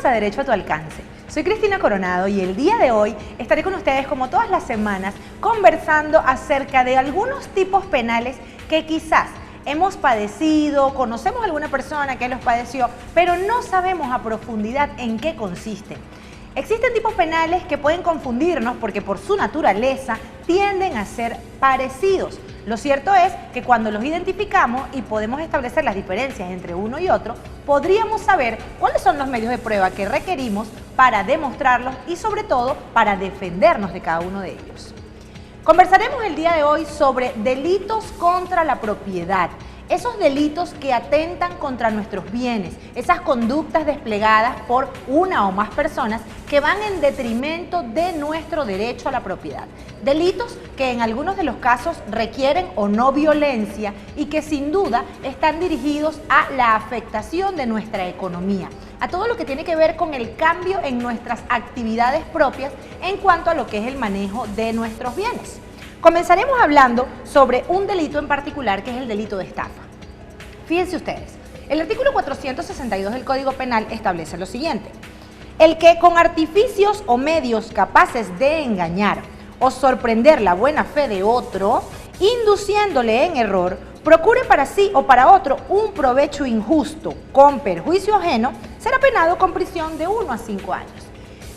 a Derecho a tu Alcance. Soy Cristina Coronado y el día de hoy estaré con ustedes como todas las semanas conversando acerca de algunos tipos penales que quizás hemos padecido, conocemos a alguna persona que los padeció, pero no sabemos a profundidad en qué consisten. Existen tipos penales que pueden confundirnos porque por su naturaleza tienden a ser parecidos. Lo cierto es que cuando los identificamos y podemos establecer las diferencias entre uno y otro, podríamos saber cuáles son los medios de prueba que requerimos para demostrarlos y sobre todo para defendernos de cada uno de ellos. Conversaremos el día de hoy sobre delitos contra la propiedad. Esos delitos que atentan contra nuestros bienes, esas conductas desplegadas por una o más personas que van en detrimento de nuestro derecho a la propiedad. Delitos que en algunos de los casos requieren o no violencia y que sin duda están dirigidos a la afectación de nuestra economía, a todo lo que tiene que ver con el cambio en nuestras actividades propias en cuanto a lo que es el manejo de nuestros bienes. Comenzaremos hablando sobre un delito en particular que es el delito de estafa. Fíjense ustedes, el artículo 462 del Código Penal establece lo siguiente: el que con artificios o medios capaces de engañar o sorprender la buena fe de otro, induciéndole en error, procure para sí o para otro un provecho injusto con perjuicio ajeno, será penado con prisión de 1 a 5 años.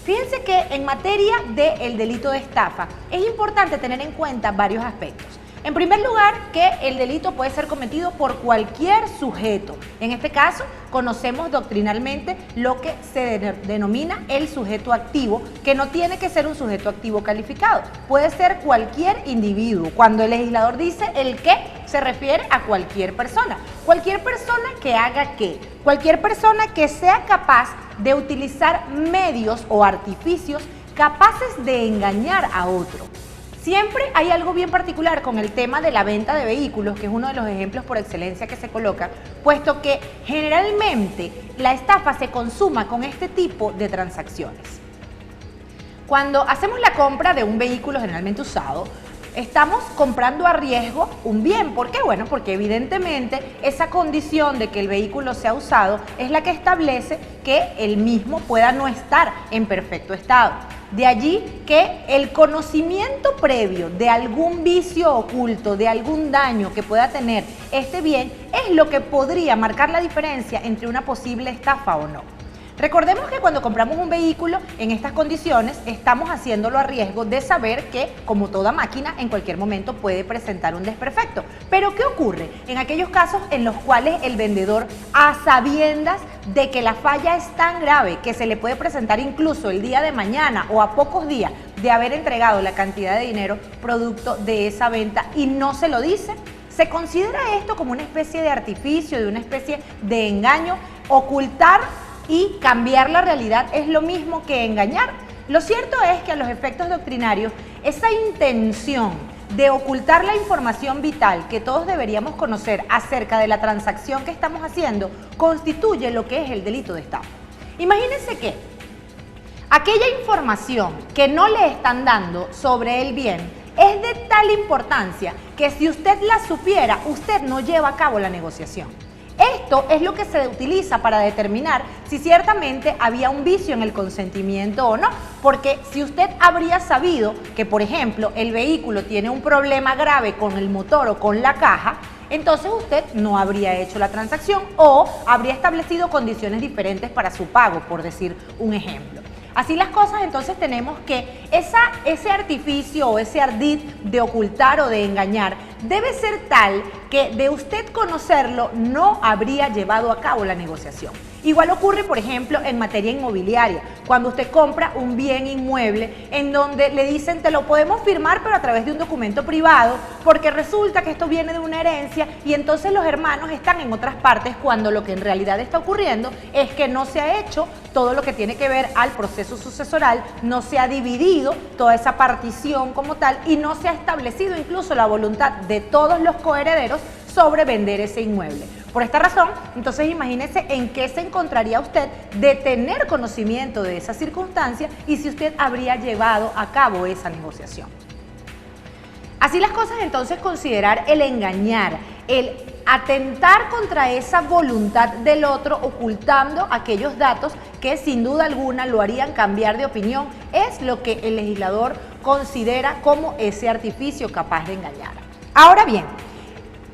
Fíjense que en materia del delito de estafa es importante tener en cuenta varios aspectos. En primer lugar, que el delito puede ser cometido por cualquier sujeto. En este caso, conocemos doctrinalmente lo que se denomina el sujeto activo, que no tiene que ser un sujeto activo calificado. Puede ser cualquier individuo. Cuando el legislador dice el que, se refiere a cualquier persona. Cualquier persona que haga qué. Cualquier persona que sea capaz de utilizar medios o artificios capaces de engañar a otro. Siempre hay algo bien particular con el tema de la venta de vehículos, que es uno de los ejemplos por excelencia que se coloca, puesto que generalmente la estafa se consuma con este tipo de transacciones. Cuando hacemos la compra de un vehículo generalmente usado, estamos comprando a riesgo un bien. ¿Por qué? Bueno, porque evidentemente esa condición de que el vehículo sea usado es la que establece que el mismo pueda no estar en perfecto estado. De allí que el conocimiento previo de algún vicio oculto, de algún daño que pueda tener este bien, es lo que podría marcar la diferencia entre una posible estafa o no. Recordemos que cuando compramos un vehículo en estas condiciones, estamos haciéndolo a riesgo de saber que, como toda máquina, en cualquier momento puede presentar un desperfecto. Pero ¿qué ocurre en aquellos casos en los cuales el vendedor, a sabiendas de que la falla es tan grave que se le puede presentar incluso el día de mañana o a pocos días de haber entregado la cantidad de dinero producto de esa venta y no se lo dice? ¿Se considera esto como una especie de artificio, de una especie de engaño? Ocultar y cambiar la realidad es lo mismo que engañar. Lo cierto es que a los efectos doctrinarios, esa intención de ocultar la información vital que todos deberíamos conocer acerca de la transacción que estamos haciendo, constituye lo que es el delito de estafa. Imagínense que aquella información que no le están dando sobre el bien es de tal importancia que si usted la supiera, usted no lleva a cabo la negociación. Esto es lo que se utiliza para determinar si ciertamente había un vicio en el consentimiento o no, porque si usted habría sabido que, por ejemplo, el vehículo tiene un problema grave con el motor o con la caja, entonces usted no habría hecho la transacción o habría establecido condiciones diferentes para su pago, por decir un ejemplo. Así las cosas, entonces tenemos que ese artificio o ese ardid de ocultar o de engañar debe ser tal que de usted conocerlo no habría llevado a cabo la negociación. Igual ocurre, por ejemplo, en materia inmobiliaria, cuando usted compra un bien inmueble en donde le dicen te lo podemos firmar pero a través de un documento privado porque resulta que esto viene de una herencia y entonces los hermanos están en otras partes cuando lo que en realidad está ocurriendo es que no se ha hecho todo lo que tiene que ver al proceso sucesoral, no se ha dividido toda esa partición como tal y no se ha establecido incluso la voluntad de todos los coherederos sobre vender ese inmueble. Por esta razón, entonces imagínese en qué se encontraría usted de tener conocimiento de esa circunstancia y si usted habría llevado a cabo esa negociación. Así las cosas, entonces considerar el engañar, el atentar contra esa voluntad del otro, ocultando aquellos datos que sin duda alguna lo harían cambiar de opinión, es lo que el legislador considera como ese artificio capaz de engañar. Ahora bien,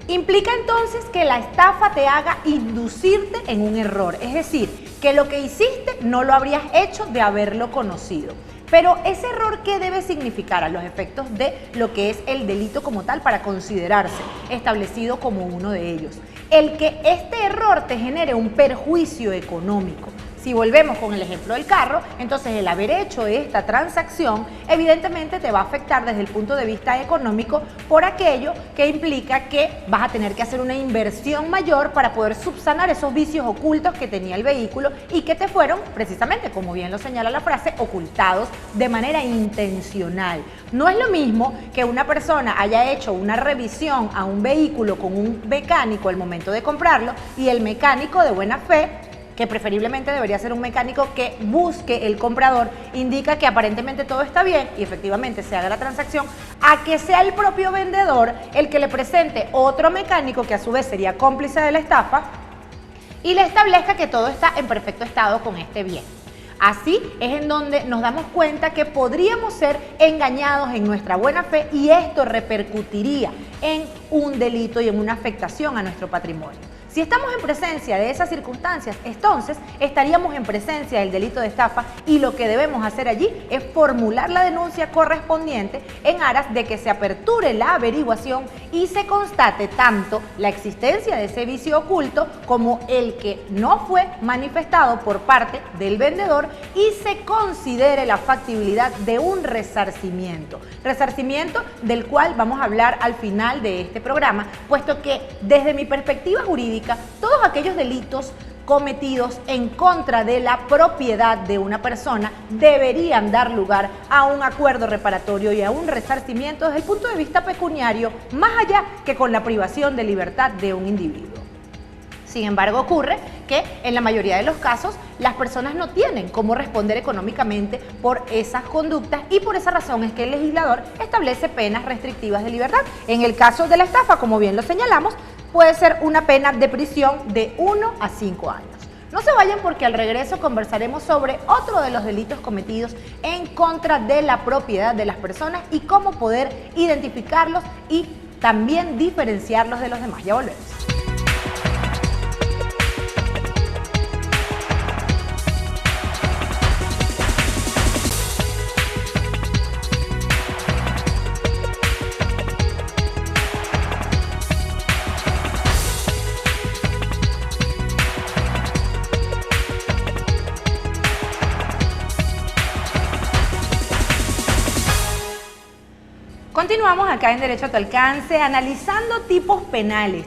implica entonces que la estafa te haga inducirte en un error, es decir, que lo que hiciste no lo habrías hecho de haberlo conocido. Pero ese error, ¿qué debe significar a los efectos de lo que es el delito como tal para considerarse establecido como uno de ellos? El que este error te genere un perjuicio económico. Si volvemos con el ejemplo del carro, entonces el haber hecho esta transacción evidentemente te va a afectar desde el punto de vista económico por aquello que implica que vas a tener que hacer una inversión mayor para poder subsanar esos vicios ocultos que tenía el vehículo y que te fueron, precisamente, como bien lo señala la frase, ocultados de manera intencional. No es lo mismo que una persona haya hecho una revisión a un vehículo con un mecánico al momento de comprarlo y el mecánico de buena fe, que preferiblemente debería ser un mecánico que busque el comprador, indica que aparentemente todo está bien y efectivamente se haga la transacción, a que sea el propio vendedor el que le presente otro mecánico que a su vez sería cómplice de la estafa y le establezca que todo está en perfecto estado con este bien. Así es en donde nos damos cuenta que podríamos ser engañados en nuestra buena fe y esto repercutiría en un delito y en una afectación a nuestro patrimonio. Si estamos en presencia de esas circunstancias, entonces estaríamos en presencia del delito de estafa y lo que debemos hacer allí es formular la denuncia correspondiente en aras de que se aperture la averiguación y se constate tanto la existencia de ese vicio oculto como el que no fue manifestado por parte del vendedor y se considere la factibilidad de un resarcimiento del cual vamos a hablar al final de este programa, puesto que desde mi perspectiva jurídica, todos aquellos delitos cometidos en contra de la propiedad de una persona deberían dar lugar a un acuerdo reparatorio y a un resarcimiento desde el punto de vista pecuniario, más allá que con la privación de libertad de un individuo. Sin embargo, ocurre que en la mayoría de los casos las personas no tienen cómo responder económicamente por esas conductas y por esa razón es que el legislador establece penas restrictivas de libertad. En el caso de la estafa, como bien lo señalamos, puede ser una pena de prisión de 1 a 5 años. No se vayan porque al regreso conversaremos sobre otro de los delitos cometidos en contra de la propiedad de las personas y cómo poder identificarlos y también diferenciarlos de los demás. Ya volvemos. Continuamos acá en Derecho a tu Alcance analizando tipos penales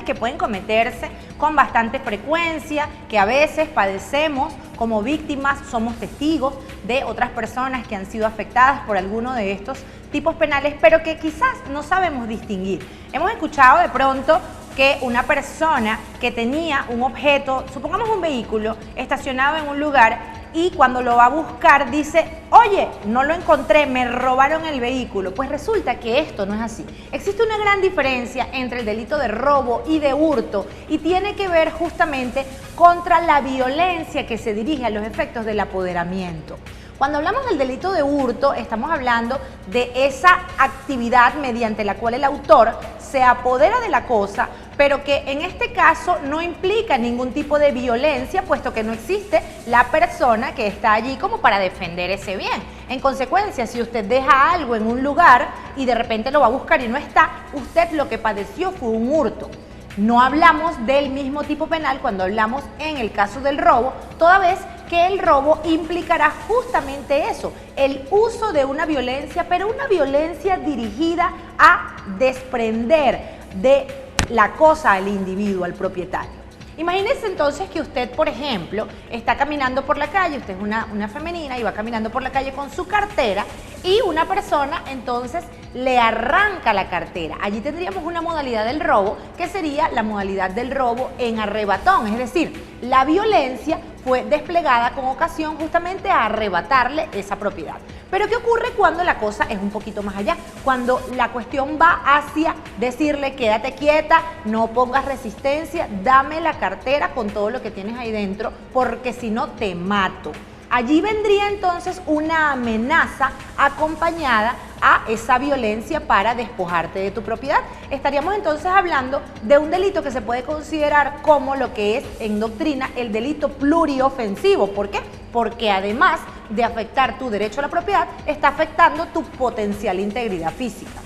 que pueden cometerse con bastante frecuencia, que a veces padecemos como víctimas, somos testigos de otras personas que han sido afectadas por alguno de estos tipos penales, pero que quizás no sabemos distinguir. Hemos escuchado de pronto que una persona que tenía un objeto, supongamos un vehículo, estacionado en un lugar y cuando lo va a buscar dice, oye, no lo encontré, me robaron el vehículo. Pues resulta que esto no es así. Existe una gran diferencia entre el delito de robo y de hurto y tiene que ver justamente contra la violencia que se dirige a los efectos del apoderamiento. Cuando hablamos del delito de hurto, estamos hablando de esa actividad mediante la cual el autor se apodera de la cosa, pero que en este caso no implica ningún tipo de violencia, puesto que no existe la persona que está allí como para defender ese bien. En consecuencia, si usted deja algo en un lugar y de repente lo va a buscar y no está, usted lo que padeció fue un hurto. No hablamos del mismo tipo penal cuando hablamos en el caso del robo, toda vez que el robo implicará justamente eso, el uso de una violencia, pero una violencia dirigida a desprender de la cosa al individuo, al propietario. Imagínense entonces que usted, por ejemplo, está caminando por la calle, usted es una femenina y va caminando por la calle con su cartera y una persona entonces le arranca la cartera. Allí tendríamos una modalidad del robo que sería la modalidad del robo en arrebatón, es decir, la violencia fue desplegada con ocasión justamente a arrebatarle esa propiedad. Pero ¿qué ocurre cuando la cosa es un poquito más allá? Cuando la cuestión va hacia decirle quédate quieta, no pongas resistencia, dame la cartera con todo lo que tienes ahí dentro, porque si no te mato. Allí vendría entonces una amenaza acompañada a esa violencia para despojarte de tu propiedad. Estaríamos entonces hablando de un delito que se puede considerar como lo que es en doctrina el delito pluriofensivo. ¿Por qué? Porque además de afectar tu derecho a la propiedad, está afectando tu potencial integridad física.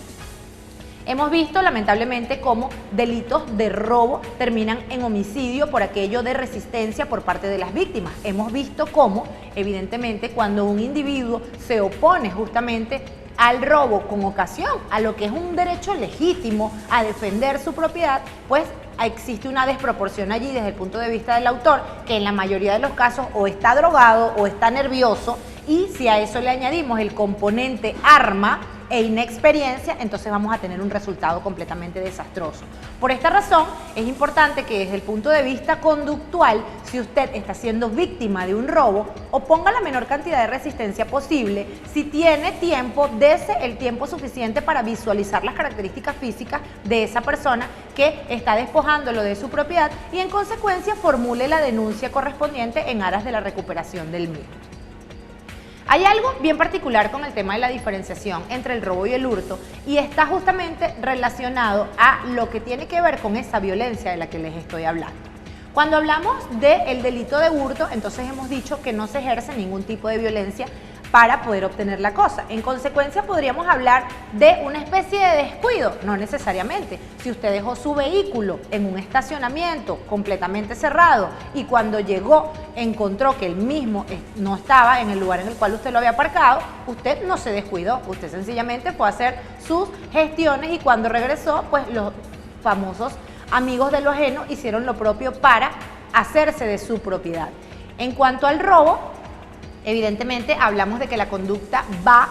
Hemos visto lamentablemente cómo delitos de robo terminan en homicidio por aquello de resistencia por parte de las víctimas. Hemos visto cómo, evidentemente, cuando un individuo se opone justamente al robo con ocasión a lo que es un derecho legítimo a defender su propiedad, pues existe una desproporción allí desde el punto de vista del autor, que en la mayoría de los casos o está drogado o está nervioso, y si a eso le añadimos el componente arma e inexperiencia, entonces vamos a tener un resultado completamente desastroso. Por esta razón, es importante que desde el punto de vista conductual, si usted está siendo víctima de un robo, oponga la menor cantidad de resistencia posible. Si tiene tiempo, dese el tiempo suficiente para visualizar las características físicas de esa persona que está despojándolo de su propiedad y en consecuencia formule la denuncia correspondiente en aras de la recuperación del mismo. Hay algo bien particular con el tema de la diferenciación entre el robo y el hurto y está justamente relacionado a lo que tiene que ver con esa violencia de la que les estoy hablando. Cuando hablamos del delito de hurto, entonces hemos dicho que no se ejerce ningún tipo de violencia para poder obtener la cosa. En consecuencia, podríamos hablar de una especie de descuido, no necesariamente. Si usted dejó su vehículo en un estacionamiento completamente cerrado y cuando llegó encontró que el mismo no estaba en el lugar en el cual usted lo había aparcado, usted no se descuidó, usted sencillamente fue a hacer sus gestiones y cuando regresó, pues los famosos amigos de lo ajeno hicieron lo propio para hacerse de su propiedad. En cuanto al robo, evidentemente hablamos de que la conducta va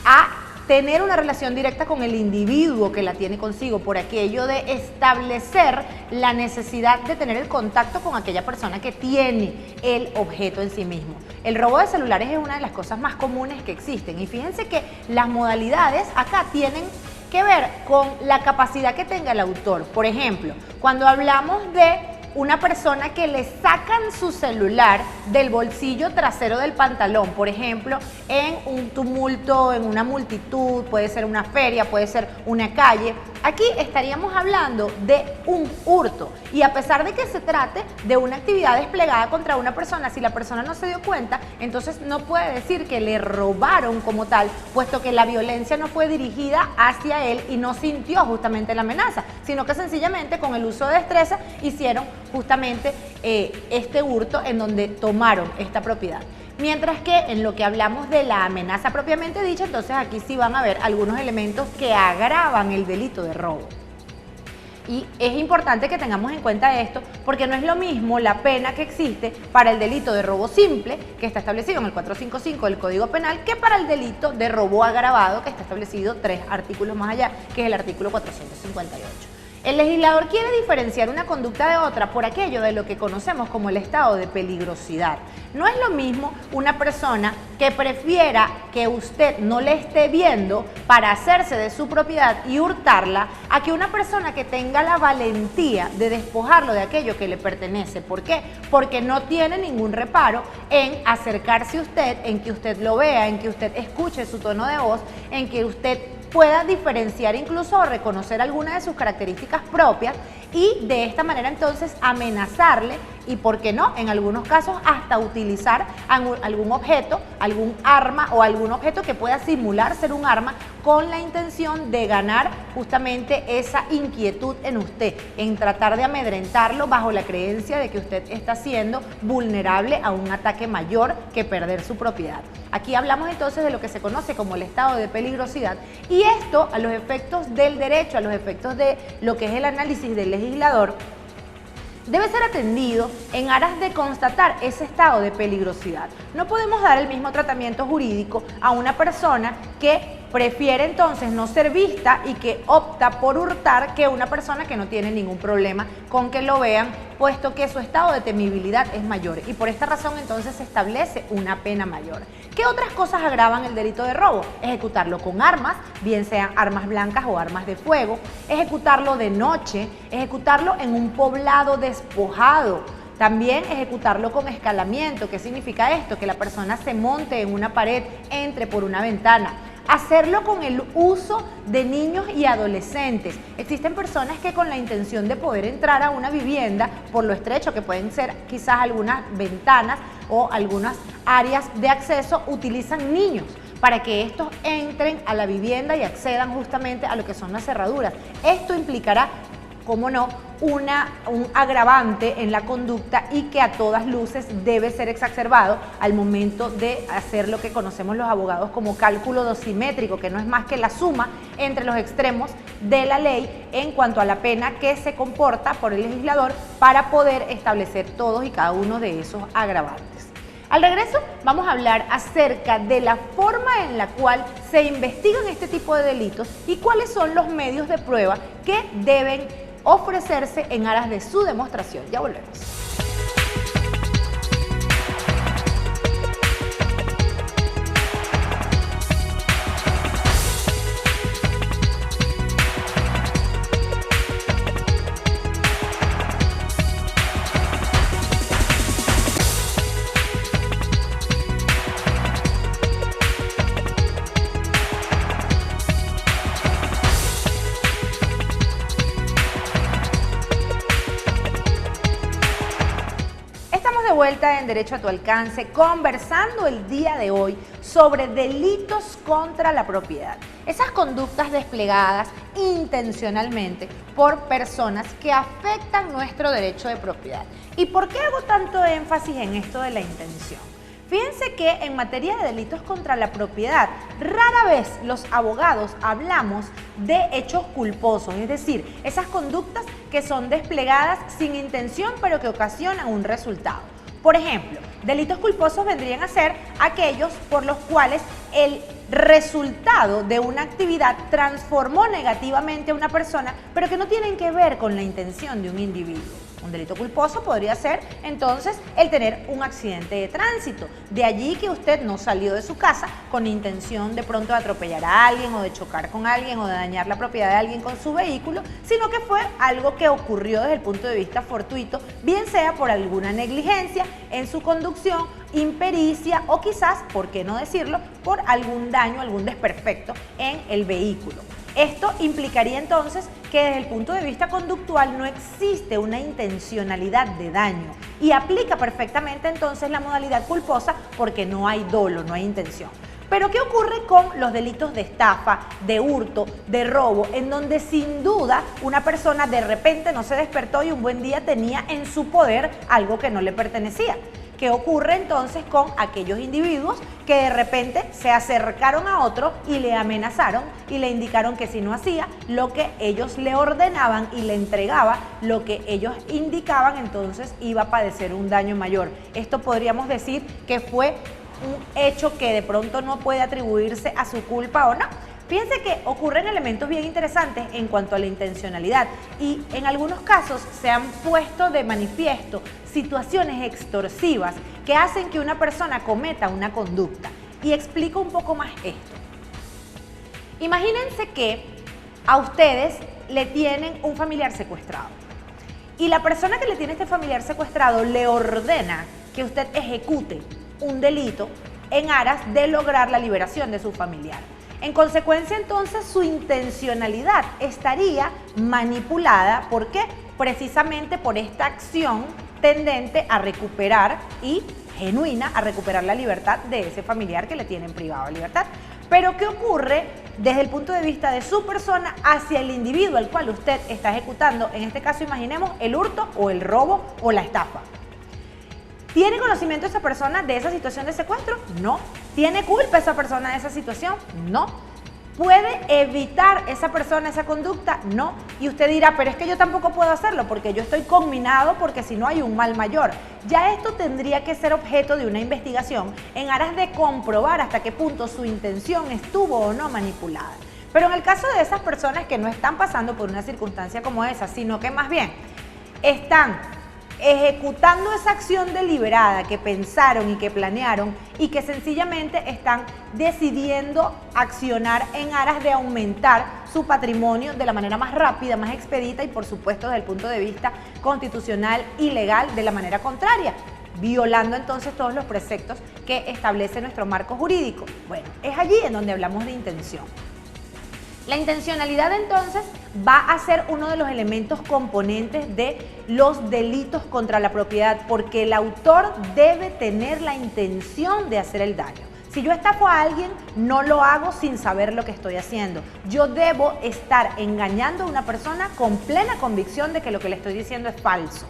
a tener una relación directa con el individuo que la tiene consigo por aquello de establecer la necesidad de tener el contacto con aquella persona que tiene el objeto en sí mismo. El robo de celulares es una de las cosas más comunes que existen y fíjense que las modalidades acá tienen que ver con la capacidad que tenga el autor. Por ejemplo, cuando hablamos de una persona que le sacan su celular del bolsillo trasero del pantalón, por ejemplo, en un tumulto, en una multitud, puede ser una feria, puede ser una calle. Aquí estaríamos hablando de un hurto y a pesar de que se trate de una actividad desplegada contra una persona, si la persona no se dio cuenta, entonces no puede decir que le robaron como tal, puesto que la violencia no fue dirigida hacia él y no sintió justamente la amenaza, sino que sencillamente con el uso de destreza hicieron justamente este hurto en donde tomaron esta propiedad. Mientras que en lo que hablamos de la amenaza propiamente dicha, entonces aquí sí van a ver algunos elementos que agravan el delito de robo. Y es importante que tengamos en cuenta esto porque no es lo mismo la pena que existe para el delito de robo simple, que está establecido en el 455 del Código Penal, que para el delito de robo agravado, que está establecido 3 artículos más allá, que es el artículo 458. El legislador quiere diferenciar una conducta de otra por aquello de lo que conocemos como el estado de peligrosidad. No es lo mismo una persona que prefiera que usted no le esté viendo para hacerse de su propiedad y hurtarla, a que una persona que tenga la valentía de despojarlo de aquello que le pertenece. ¿Por qué? Porque no tiene ningún reparo en acercarse a usted, en que usted lo vea, en que usted escuche su tono de voz, en que usted pueda diferenciar incluso o reconocer alguna de sus características propias y de esta manera entonces amenazarle y, ¿por qué no?, en algunos casos hasta utilizar algún objeto, algún arma o algún objeto que pueda simular ser un arma con la intención de ganar justamente esa inquietud en usted, en tratar de amedrentarlo bajo la creencia de que usted está siendo vulnerable a un ataque mayor que perder su propiedad. Aquí hablamos entonces de lo que se conoce como el estado de peligrosidad y esto a los efectos del derecho, a los efectos de lo que es el análisis del legislador, debe ser atendido en aras de constatar ese estado de peligrosidad. No podemos dar el mismo tratamiento jurídico a una persona que prefiere entonces no ser vista y que opta por hurtar que una persona que no tiene ningún problema con que lo vean, puesto que su estado de temibilidad es mayor y por esta razón entonces se establece una pena mayor. ¿Qué otras cosas agravan el delito de robo? Ejecutarlo con armas, bien sean armas blancas o armas de fuego, ejecutarlo de noche, ejecutarlo en un poblado despojado. También ejecutarlo con escalamiento. ¿Qué significa esto? Que la persona se monte en una pared, entre por una ventana. Hacerlo con el uso de niños y adolescentes. Existen personas que con la intención de poder entrar a una vivienda, por lo estrecho que pueden ser quizás algunas ventanas o algunas áreas de acceso, utilizan niños para que estos entren a la vivienda y accedan justamente a lo que son las cerraduras. Esto implicará, cómo no, un agravante en la conducta y que a todas luces debe ser exacerbado al momento de hacer lo que conocemos los abogados como cálculo dosimétrico, que no es más que la suma entre los extremos de la ley en cuanto a la pena que se comporta por el legislador para poder establecer todos y cada uno de esos agravantes. Al regreso vamos a hablar acerca de la forma en la cual se investigan este tipo de delitos y cuáles son los medios de prueba que deben ofrecerse en aras de su demostración. Ya volvemos. Vuelta en Derecho a tu Alcance, conversando el día de hoy sobre delitos contra la propiedad. Esas conductas desplegadas intencionalmente por personas que afectan nuestro derecho de propiedad. ¿Y por qué hago tanto énfasis en esto de la intención? Fíjense que en materia de delitos contra la propiedad, rara vez los abogados hablamos de hechos culposos, es decir, esas conductas que son desplegadas sin intención pero que ocasionan un resultado. Por ejemplo, delitos culposos vendrían a ser aquellos por los cuales el resultado de una actividad transformó negativamente a una persona, pero que no tienen que ver con la intención de un individuo. Un delito culposo podría ser entonces el tener un accidente de tránsito. De allí que usted no salió de su casa con intención de pronto de atropellar a alguien o de chocar con alguien o de dañar la propiedad de alguien con su vehículo, sino que fue algo que ocurrió desde el punto de vista fortuito, bien sea por alguna negligencia en su conducción, impericia o quizás, por qué no decirlo, por algún daño, algún desperfecto en el vehículo. Esto implicaría entonces que desde el punto de vista conductual no existe una intencionalidad de daño y aplica perfectamente entonces la modalidad culposa porque no hay dolo, no hay intención. Pero ¿qué ocurre con los delitos de estafa, de hurto, de robo, en donde sin duda una persona de repente no se despertó y un buen día tenía en su poder algo que no le pertenecía? ¿Qué ocurre entonces con aquellos individuos que de repente se acercaron a otro y le amenazaron y le indicaron que si no hacía lo que ellos le ordenaban y le entregaba lo que ellos indicaban, entonces iba a padecer un daño mayor? Esto podríamos decir que fue un hecho que de pronto no puede atribuirse a su culpa o no. Fíjense que ocurren elementos bien interesantes en cuanto a la intencionalidad y en algunos casos se han puesto de manifiesto situaciones extorsivas que hacen que una persona cometa una conducta. Y explico un poco más esto. Imagínense que a ustedes le tienen un familiar secuestrado y la persona que le tiene este familiar secuestrado le ordena que usted ejecute un delito en aras de lograr la liberación de su familiar. En consecuencia, entonces, su intencionalidad estaría manipulada. ¿Por qué? Precisamente por esta acción tendente a recuperar y genuina a recuperar la libertad de ese familiar que le tienen privado de libertad. Pero ¿qué ocurre desde el punto de vista de su persona hacia el individuo al cual usted está ejecutando? En este caso, imaginemos el hurto o el robo o la estafa. ¿Tiene conocimiento esa persona de esa situación de secuestro? No. ¿Tiene culpa esa persona de esa situación? No. ¿Puede evitar esa persona esa conducta? No. Y usted dirá, pero es que yo tampoco puedo hacerlo porque yo estoy conminado, porque si no hay un mal mayor. Ya esto tendría que ser objeto de una investigación en aras de comprobar hasta qué punto su intención estuvo o no manipulada. Pero en el caso de esas personas que no están pasando por una circunstancia como esa, sino que más bien están ejecutando esa acción deliberada que pensaron y que planearon y que sencillamente están decidiendo accionar en aras de aumentar su patrimonio de la manera más rápida, más expedita y por supuesto desde el punto de vista constitucional y legal de la manera contraria, violando entonces todos los preceptos que establece nuestro marco jurídico. Bueno, es allí en donde hablamos de intención. La intencionalidad entonces va a ser uno de los elementos componentes de los delitos contra la propiedad, porque el autor debe tener la intención de hacer el daño. Si yo estafo a alguien, no lo hago sin saber lo que estoy haciendo. Yo debo estar engañando a una persona con plena convicción de que lo que le estoy diciendo es falso.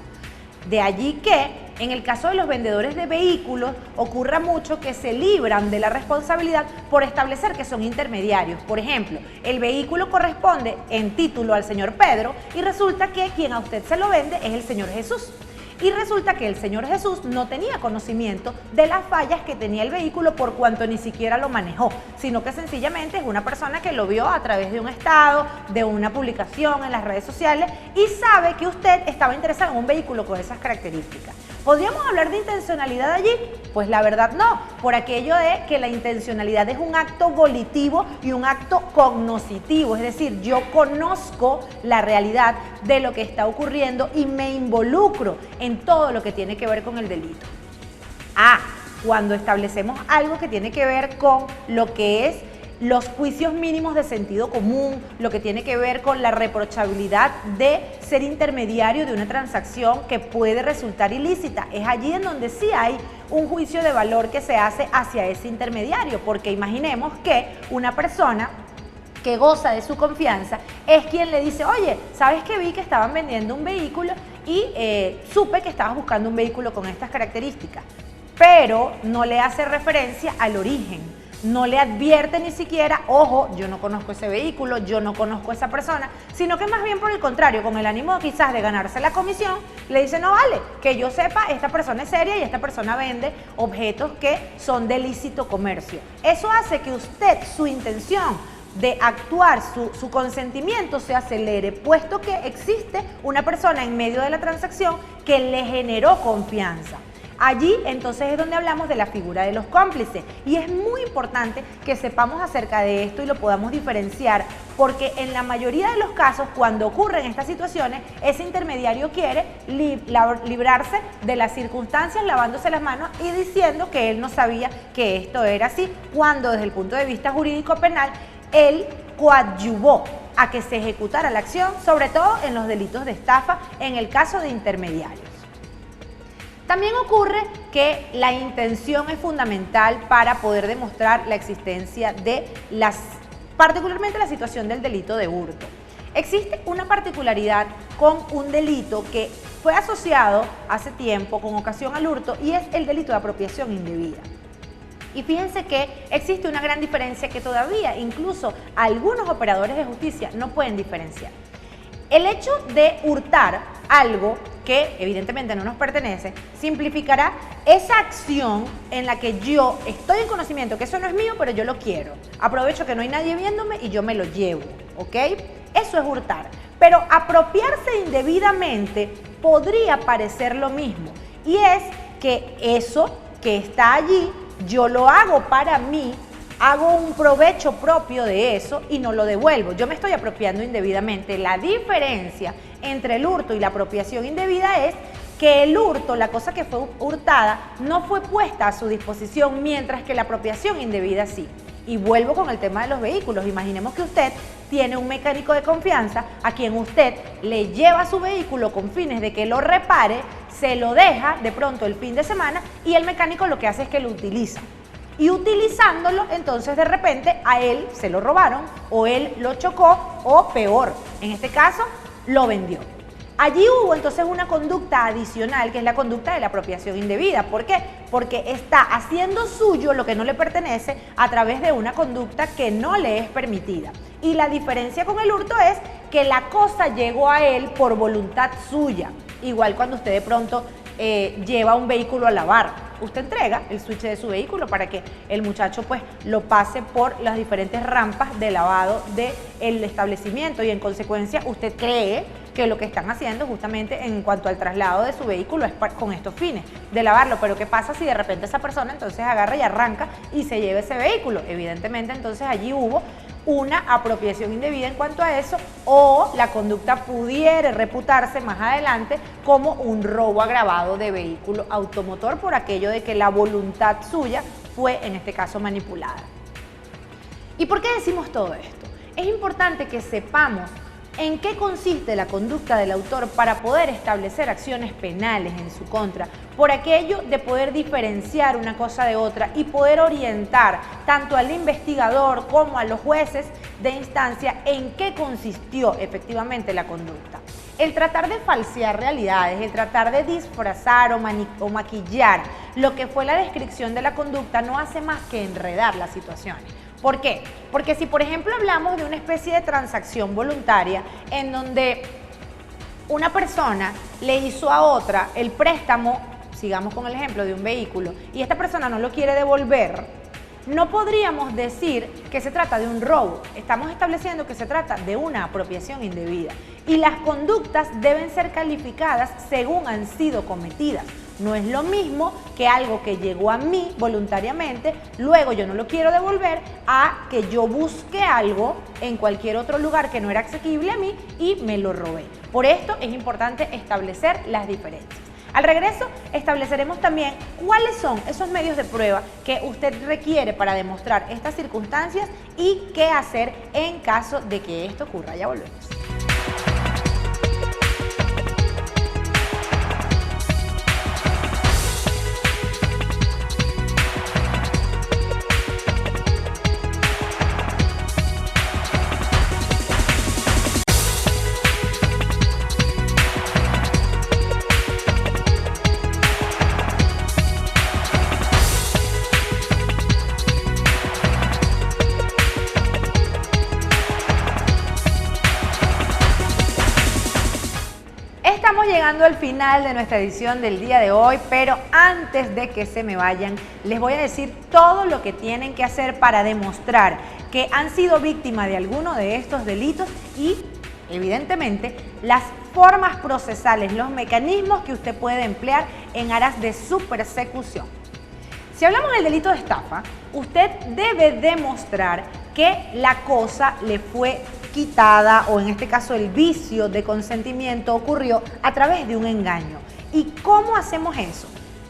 De allí que, en el caso de los vendedores de vehículos, ocurra mucho que se libran de la responsabilidad por establecer que son intermediarios. Por ejemplo, el vehículo corresponde en título al señor Pedro y resulta que quien a usted se lo vende es el señor Jesús. Y resulta que el señor Jesús no tenía conocimiento de las fallas que tenía el vehículo por cuanto ni siquiera lo manejó, sino que sencillamente es una persona que lo vio a través de un estado, de una publicación en las redes sociales y sabe que usted estaba interesado en un vehículo con esas características. ¿Podríamos hablar de intencionalidad allí? Pues la verdad no, por aquello de que la intencionalidad es un acto volitivo y un acto cognoscitivo, es decir, yo conozco la realidad de lo que está ocurriendo y me involucro en todo lo que tiene que ver con el delito. Cuando establecemos algo que tiene que ver con lo que es los juicios mínimos de sentido común, lo que tiene que ver con la reprochabilidad de ser intermediario de una transacción que puede resultar ilícita. Es allí en donde sí hay un juicio de valor que se hace hacia ese intermediario, porque imaginemos que una persona que goza de su confianza es quien le dice, oye, ¿sabes que vi que estaban vendiendo un vehículo y supe que estabas buscando un vehículo con estas características? Pero no le hace referencia al origen. No le advierte ni siquiera, ojo, yo no conozco ese vehículo, yo no conozco a esa persona, sino que más bien por el contrario, con el ánimo quizás de ganarse la comisión, le dice, no vale, que yo sepa, esta persona es seria y esta persona vende objetos que son de lícito comercio. Eso hace que usted, su intención de actuar, su consentimiento se acelere, puesto que existe una persona en medio de la transacción que le generó confianza. Allí entonces es donde hablamos de la figura de los cómplices y es muy importante que sepamos acerca de esto y lo podamos diferenciar porque en la mayoría de los casos cuando ocurren estas situaciones ese intermediario quiere librarse de las circunstancias lavándose las manos y diciendo que él no sabía que esto era así cuando desde el punto de vista jurídico penal él coadyuvó a que se ejecutara la acción, sobre todo en los delitos de estafa en el caso de intermediarios. También ocurre que la intención es fundamental para poder demostrar la existencia de particularmente la situación del delito de hurto. Existe una particularidad con un delito que fue asociado hace tiempo con ocasión al hurto y es el delito de apropiación indebida. Y fíjense que existe una gran diferencia que todavía incluso algunos operadores de justicia no pueden diferenciar. El hecho de hurtar algo que evidentemente no nos pertenece, simplificará esa acción en la que yo estoy en conocimiento que eso no es mío, pero yo lo quiero. Aprovecho que no hay nadie viéndome y yo me lo llevo, ¿ok? Eso es hurtar. Pero apropiarse indebidamente podría parecer lo mismo. Y es que eso que está allí, yo lo hago para mí, hago un provecho propio de eso y no lo devuelvo. Yo me estoy apropiando indebidamente. La diferencia entre el hurto y la apropiación indebida es que el hurto, la cosa que fue hurtada, no fue puesta a su disposición, mientras que la apropiación indebida sí. Y vuelvo con el tema de los vehículos. Imaginemos que usted tiene un mecánico de confianza a quien usted le lleva su vehículo con fines de que lo repare, se lo deja de pronto el fin de semana y el mecánico lo que hace es que lo utiliza. Y utilizándolo, entonces de repente a él se lo robaron o él lo chocó o peor, en este caso lo vendió. Allí hubo entonces una conducta adicional, que es la conducta de la apropiación indebida. ¿Por qué? Porque está haciendo suyo lo que no le pertenece a través de una conducta que no le es permitida. Y la diferencia con el hurto es que la cosa llegó a él por voluntad suya. Igual cuando usted de pronto lleva un vehículo a lavar. Usted entrega el switch de su vehículo para que el muchacho pues lo pase por las diferentes rampas de lavado del establecimiento y en consecuencia usted cree que lo que están haciendo justamente en cuanto al traslado de su vehículo es con estos fines, de lavarlo. Pero ¿qué pasa si de repente esa persona entonces agarra y arranca y se lleva ese vehículo? Evidentemente entonces allí hubo una apropiación indebida en cuanto a eso, o la conducta pudiera reputarse más adelante como un robo agravado de vehículo automotor por aquello de que la voluntad suya fue en este caso manipulada. ¿Y por qué decimos todo esto? Es importante que sepamos en qué consiste la conducta del autor para poder establecer acciones penales en su contra, por aquello de poder diferenciar una cosa de otra y poder orientar tanto al investigador como a los jueces de instancia en qué consistió efectivamente la conducta. El tratar de falsear realidades, el tratar de disfrazar o maquillar lo que fue la descripción de la conducta no hace más que enredar las situaciones. ¿Por qué? Porque si por ejemplo hablamos de una especie de transacción voluntaria en donde una persona le hizo a otra el préstamo, sigamos con el ejemplo de un vehículo, y esta persona no lo quiere devolver, no podríamos decir que se trata de un robo. Estamos estableciendo que se trata de una apropiación indebida y las conductas deben ser calificadas según han sido cometidas. No es lo mismo que algo que llegó a mí voluntariamente, luego yo no lo quiero devolver, a que yo busque algo en cualquier otro lugar que no era asequible a mí y me lo robé. Por esto es importante establecer las diferencias. Al regreso estableceremos también cuáles son esos medios de prueba que usted requiere para demostrar estas circunstancias y qué hacer en caso de que esto ocurra. Ya volvemos. Estamos llegando al final de nuestra edición del día de hoy, pero antes de que se me vayan, les voy a decir todo lo que tienen que hacer para demostrar que han sido víctimas de alguno de estos delitos y, evidentemente, las formas procesales, los mecanismos que usted puede emplear en aras de su persecución. Si hablamos del delito de estafa, usted debe demostrar que la cosa le fue quitada, o en este caso el vicio de consentimiento ocurrió a través de un engaño. ¿Y cómo hacemos eso?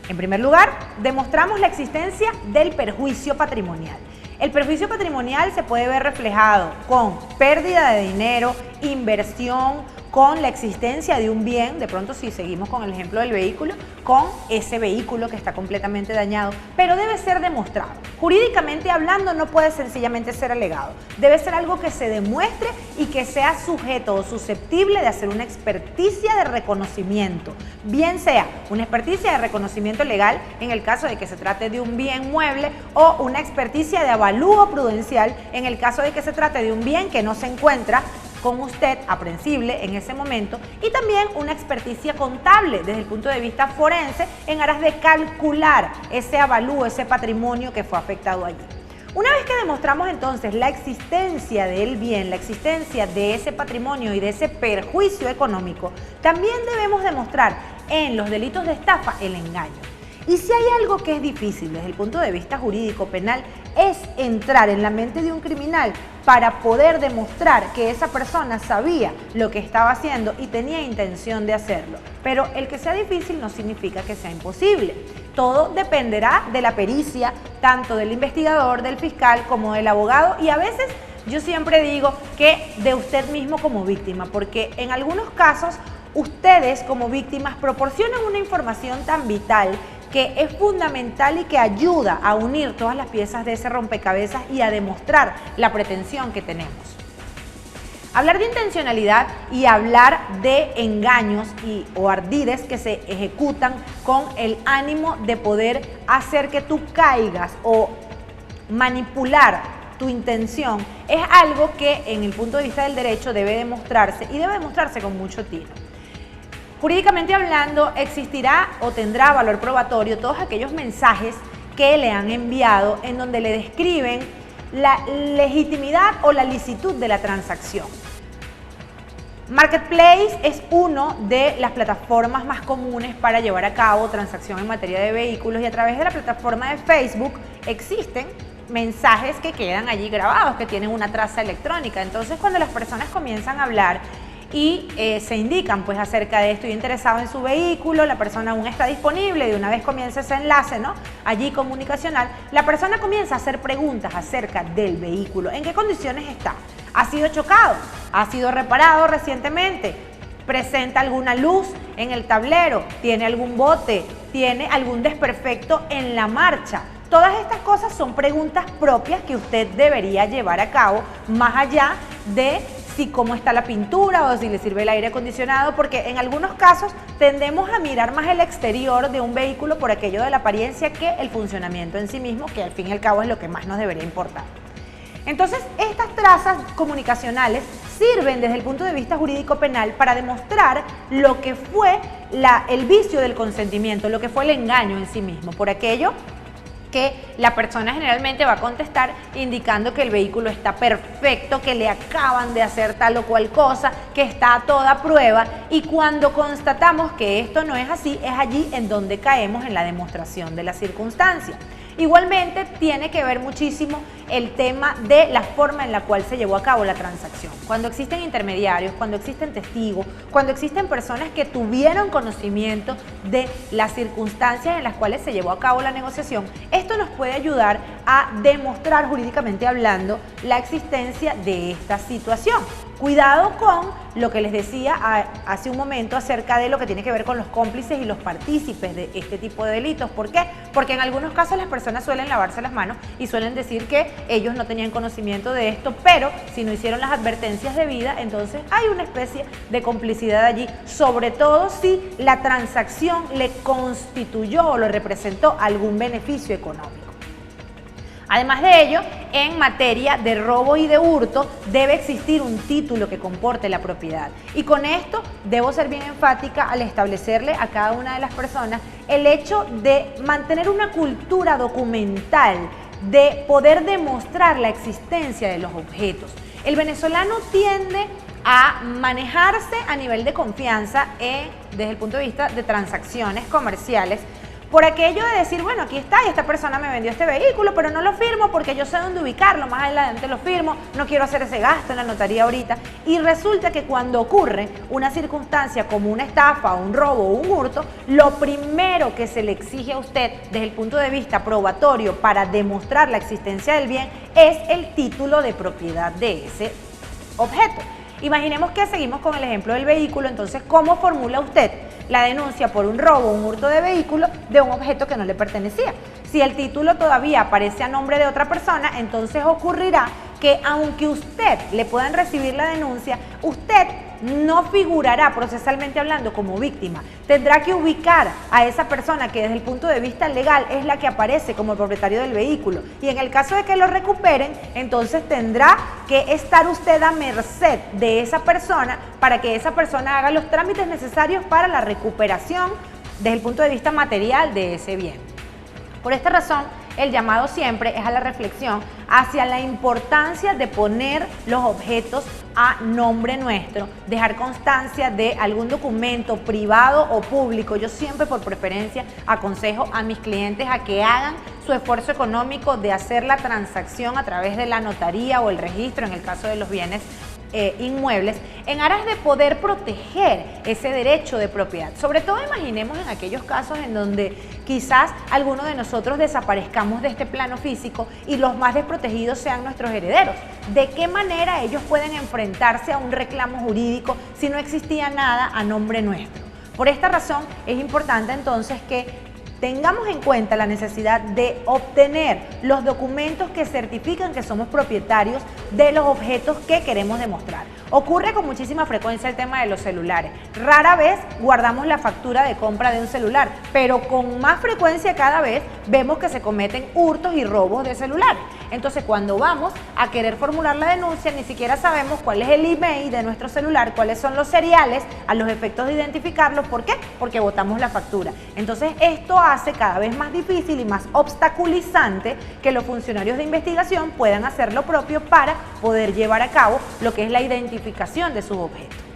En primer lugar, demostramos la existencia del perjuicio patrimonial. El perjuicio patrimonial se puede ver reflejado con pérdida de dinero, inversión, con la existencia de un bien, de pronto si seguimos con el ejemplo del vehículo, con ese vehículo que está completamente dañado, pero debe ser demostrado. Jurídicamente hablando no puede sencillamente ser alegado, debe ser algo que se demuestre y que sea sujeto o susceptible de hacer una experticia de reconocimiento, bien sea una experticia de reconocimiento legal en el caso de que se trate de un bien mueble o una experticia de avalúo prudencial en el caso de que se trate de un bien que no se encuentra con usted aprehensible en ese momento, y también una experticia contable desde el punto de vista forense en aras de calcular ese avalúo, ese patrimonio que fue afectado allí. Una vez que demostramos entonces la existencia del bien, la existencia de ese patrimonio y de ese perjuicio económico, también debemos demostrar en los delitos de estafa el engaño. Y si hay algo que es difícil desde el punto de vista jurídico penal, es entrar en la mente de un criminal para poder demostrar que esa persona sabía lo que estaba haciendo y tenía intención de hacerlo. Pero el que sea difícil no significa que sea imposible. Todo dependerá de la pericia, tanto del investigador, del fiscal, como del abogado, y a veces yo siempre digo que de usted mismo como víctima, porque en algunos casos ustedes como víctimas proporcionan una información tan vital que es fundamental y que ayuda a unir todas las piezas de ese rompecabezas y a demostrar la pretensión que tenemos. Hablar de intencionalidad y hablar de engaños o ardides que se ejecutan con el ánimo de poder hacer que tú caigas o manipular tu intención es algo que en el punto de vista del derecho debe demostrarse y debe demostrarse con mucho tino. Jurídicamente hablando, existirá o tendrá valor probatorio todos aquellos mensajes que le han enviado en donde le describen la legitimidad o la licitud de la transacción. Marketplace es una de las plataformas más comunes para llevar a cabo transacción en materia de vehículos y a través de la plataforma de Facebook existen mensajes que quedan allí grabados, que tienen una traza electrónica. Entonces, cuando las personas comienzan a hablar y se indican pues acerca de estoy interesado en su vehículo, la persona aún está disponible, de una vez comienza ese enlace, ¿no? Allí comunicacional, la persona comienza a hacer preguntas acerca del vehículo, en qué condiciones está, ha sido chocado, ha sido reparado recientemente, presenta alguna luz en el tablero, tiene algún bote, tiene algún desperfecto en la marcha. Todas estas cosas son preguntas propias que usted debería llevar a cabo, más allá de si cómo está la pintura o si le sirve el aire acondicionado, porque en algunos casos tendemos a mirar más el exterior de un vehículo por aquello de la apariencia que el funcionamiento en sí mismo, que al fin y al cabo es lo que más nos debería importar. Entonces, estas trazas comunicacionales sirven desde el punto de vista jurídico penal para demostrar lo que fue el vicio del consentimiento, lo que fue el engaño en sí mismo, por aquello que la persona generalmente va a contestar indicando que el vehículo está perfecto, que le acaban de hacer tal o cual cosa, que está a toda prueba, y cuando constatamos que esto no es así, es allí en donde caemos en la demostración de la circunstancia. Igualmente tiene que ver muchísimo el tema de la forma en la cual se llevó a cabo la transacción. Cuando existen intermediarios, cuando existen testigos, cuando existen personas que tuvieron conocimiento de las circunstancias en las cuales se llevó a cabo la negociación, esto nos puede ayudar a demostrar jurídicamente hablando la existencia de esta situación. Cuidado con lo que les decía hace un momento acerca de lo que tiene que ver con los cómplices y los partícipes de este tipo de delitos. ¿Por qué? Porque en algunos casos las personas suelen lavarse las manos y suelen decir que ellos no tenían conocimiento de esto, pero si no hicieron las advertencias debidas, entonces hay una especie de complicidad allí, sobre todo si la transacción le constituyó o le representó algún beneficio económico. Además de ello, en materia de robo y de hurto debe existir un título que comporte la propiedad. Y con esto debo ser bien enfática al establecerle a cada una de las personas el hecho de mantener una cultura documental, de poder demostrar la existencia de los objetos. El venezolano tiende a manejarse a nivel de confianza desde el punto de vista de transacciones comerciales, por aquello de decir, bueno, aquí está y esta persona me vendió este vehículo, pero no lo firmo porque yo sé dónde ubicarlo, más adelante lo firmo, no quiero hacer ese gasto en la notaría ahorita. Y resulta que cuando ocurre una circunstancia como una estafa, un robo o un hurto, lo primero que se le exige a usted desde el punto de vista probatorio para demostrar la existencia del bien es el título de propiedad de ese objeto. Imaginemos que seguimos con el ejemplo del vehículo, entonces, ¿cómo formula usted la denuncia por un robo o un hurto de vehículo de un objeto que no le pertenecía? Si el título todavía aparece a nombre de otra persona, entonces ocurrirá que aunque usted le puedan recibir la denuncia, usted no figurará procesalmente hablando como víctima. Tendrá que ubicar a esa persona que desde el punto de vista legal es la que aparece como el propietario del vehículo. Y en el caso de que lo recuperen, entonces tendrá que estar usted a merced de esa persona para que esa persona haga los trámites necesarios para la recuperación desde el punto de vista material de ese bien. Por esta razón, el llamado siempre es a la reflexión hacia la importancia de poner los objetos a nombre nuestro, dejar constancia de algún documento privado o público. Yo siempre por preferencia aconsejo a mis clientes a que hagan su esfuerzo económico de hacer la transacción a través de la notaría o el registro en el caso de los bienes inmuebles, en aras de poder proteger ese derecho de propiedad. Sobre todo imaginemos en aquellos casos en donde quizás alguno de nosotros desaparezcamos de este plano físico y los más desprotegidos sean nuestros herederos. ¿De qué manera ellos pueden enfrentarse a un reclamo jurídico si no existía nada a nombre nuestro? Por esta razón es importante entonces que tengamos en cuenta la necesidad de obtener los documentos que certifican que somos propietarios de los objetos que queremos demostrar. Ocurre con muchísima frecuencia el tema de los celulares. Rara vez guardamos la factura de compra de un celular, pero con más frecuencia cada vez vemos que se cometen hurtos y robos de celulares. Entonces, cuando vamos a querer formular la denuncia, ni siquiera sabemos cuál es el email de nuestro celular, cuáles son los seriales a los efectos de identificarlos. ¿Por qué? Porque botamos la factura. Entonces, esto hace cada vez más difícil y más obstaculizante que los funcionarios de investigación puedan hacer lo propio para poder llevar a cabo lo que es la identificación de sus objetos.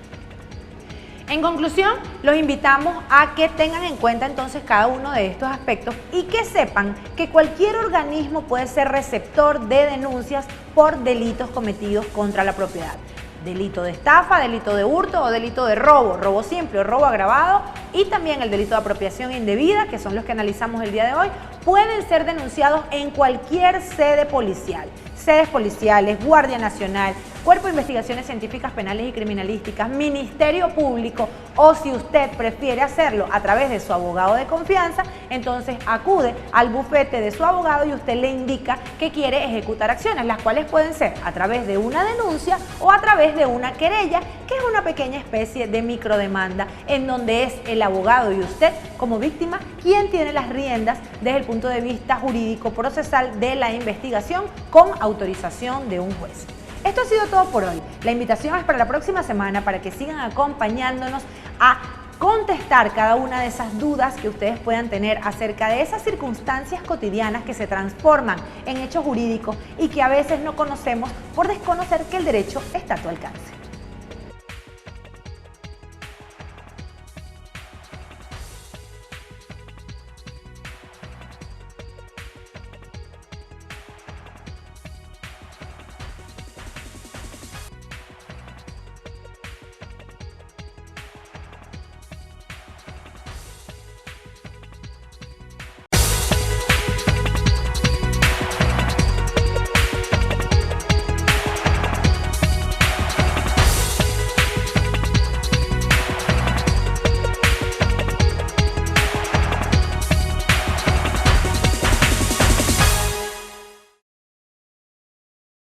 En conclusión, los invitamos a que tengan en cuenta entonces cada uno de estos aspectos y que sepan que cualquier organismo puede ser receptor de denuncias por delitos cometidos contra la propiedad. Delito de estafa, delito de hurto o delito de robo, robo simple o robo agravado, y también el delito de apropiación indebida, que son los que analizamos el día de hoy, pueden ser denunciados en cualquier sede policial. Sedes policiales, Guardia Nacional, Cuerpo de Investigaciones Científicas Penales y Criminalísticas, Ministerio Público, o si usted prefiere hacerlo a través de su abogado de confianza, entonces acude al bufete de su abogado y usted le indica que quiere ejecutar acciones, las cuales pueden ser a través de una denuncia o a través de una querella, que es una pequeña especie de microdemanda en donde es el abogado y usted como víctima quien tiene las riendas desde el punto de vista jurídico procesal de la investigación con autorización de un juez. Esto ha sido todo por hoy. La invitación es para la próxima semana para que sigan acompañándonos a contestar cada una de esas dudas que ustedes puedan tener acerca de esas circunstancias cotidianas que se transforman en hechos jurídicos y que a veces no conocemos por desconocer que el derecho está a tu alcance.